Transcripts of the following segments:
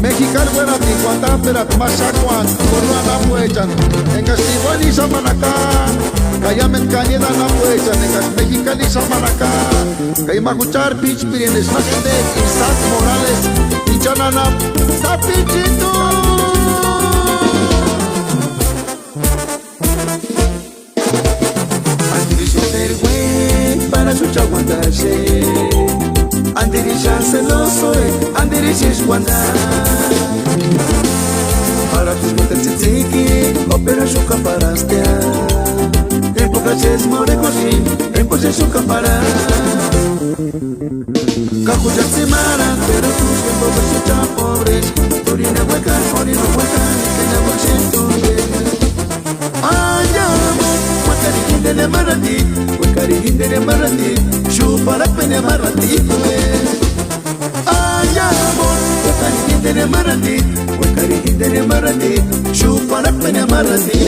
Mexicano buena ti cuanta pera masakuan corona na puechan en Castivani samanaka kayamet kanyeda na puechan en Mexicali samanaka kay makuchar pitch pirines nasende Isaac Morales pichanana tapichito Andirisho terwe para su chaguandache Andirisha celoso Andirish wanda para tu no te tsiki opera shuka parastea en poca ches more cosin en poche shuka para kakuja semana pero tu que poca chucha pobres torina hueca orino hueca que na boche tonde ayamo huecari hinde marati huecari hinde marati shupara pene marati Hindere marati, wakari hindere marati, shupara pene marati.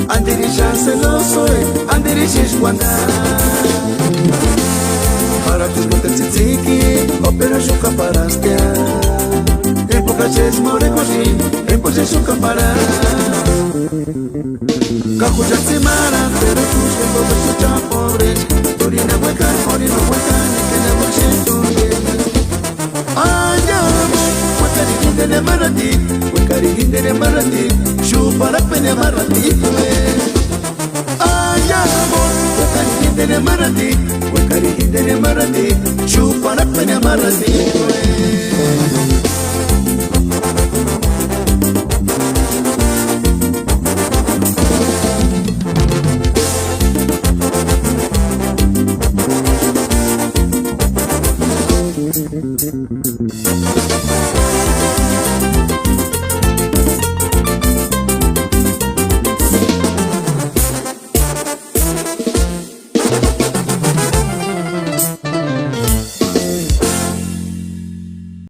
Andirisha celoso Andirish wanda para tu no te tsiki opera shuka parastea en poca ches more cosin en poche shuka para kakuja semana pero tu que poca chucha pobres torina hueca orino hueca que na boche tonde ayamo wakari hindere marati wakari hindere marati shupara pene marati ayamo wakari hindere marati wakari hindere marati shupara pene marati